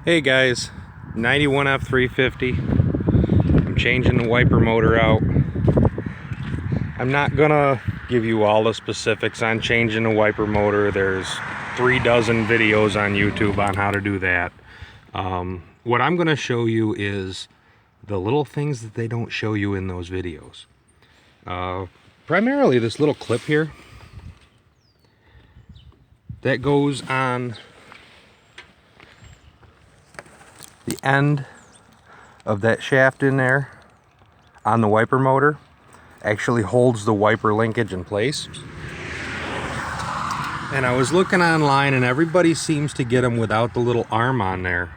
Hey guys, 91 F350. I'm changing the wiper motor out. I'm not gonna give you all the specifics on changing the wiper motor. There's 3 dozen videos on YouTube on how to do that. What I'm gonna show you is the little things that they don't show you in those videos. Primarily this little clip here that goes on the end of that shaft in there on the wiper motor actually holds the wiper linkage in place. And I was looking online and everybody seems to get them without the little arm on there,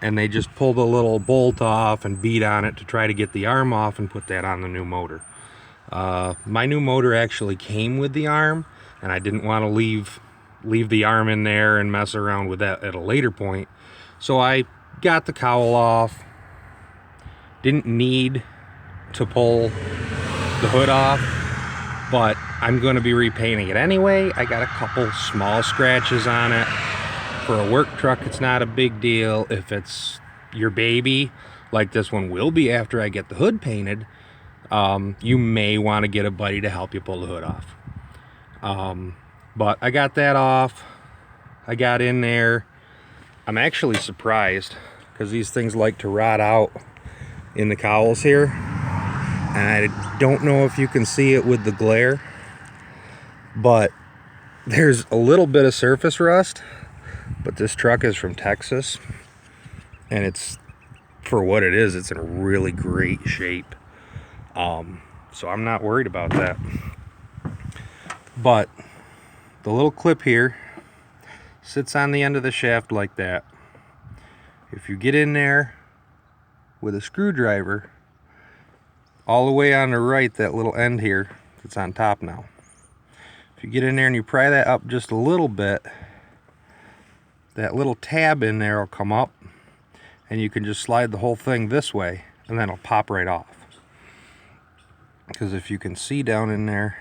and they just pull the little bolt off and beat on it to try to get the arm off and put that on the new motor. My new motor actually came with the arm, and I didn't want to leave the arm in there and mess around with that at a later point, so I got the cowl off. Didn't need to pull the hood off, but I'm going to be repainting it anyway. I got a couple small scratches on it. For a work truck, it's not a big deal. If it's your baby, like this one will be after I get the hood painted, you may want to get a buddy to help you pull the hood off. But I got that off. I got in there. I'm actually surprised because these things like to rot out in the cowls here, and I don't know if you can see it with the glare, but there's a little bit of surface rust. But this truck is from Texas, and it's, for what it is, it's in really great shape. So I'm not worried about that. But the little clip here sits on the end of the shaft like that. If you get in there with a screwdriver, all the way on the right, that little end here that's on top now, if you get in there and you pry that up just a little bit, that little tab in there will come up, and you can just slide the whole thing this way and then it'll pop right off. Because if you can see down in there,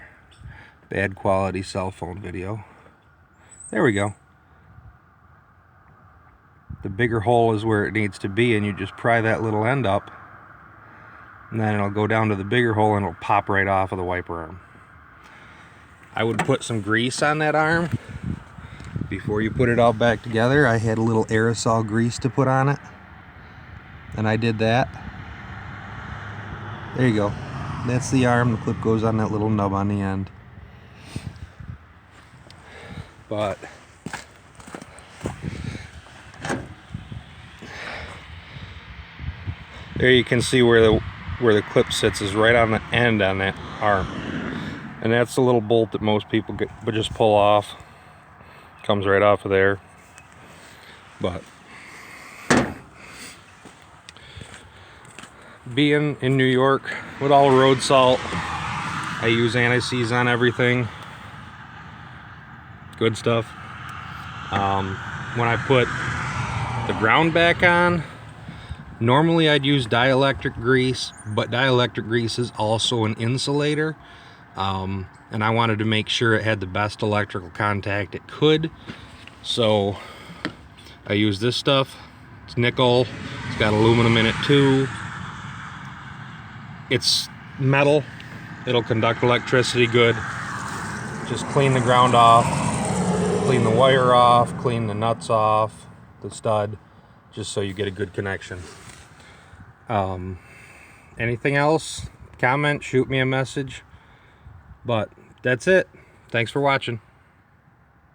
bad quality cell phone video, there we go. The bigger hole is where it needs to be, and you just pry that little end up, and then it'll go down to the bigger hole and it'll pop right off of the wiper arm. I would put some grease on that arm before you put it all back together. I had a little aerosol grease to put on it, and I did that. There you go. That's the arm. The clip goes on that little nub on the end. But there you can see where the clip sits is right on the end on that arm, and that's the little bolt that most people but just pull off. Comes right off of there. But being in New York with all road salt, I use anti-seize on everything. Good stuff. When I put the ground back on, normally I'd use dielectric grease, but dielectric grease is also an insulator. And I wanted to make sure it had the best electrical contact it could. So I use this stuff. It's nickel. It's got aluminum in it too. It's metal. It'll conduct electricity good. Just clean the ground off, clean the wire off, clean the nuts off, the stud, just so you get a good connection. Anything else? Comment, shoot me a message. But that's it. Thanks for watching.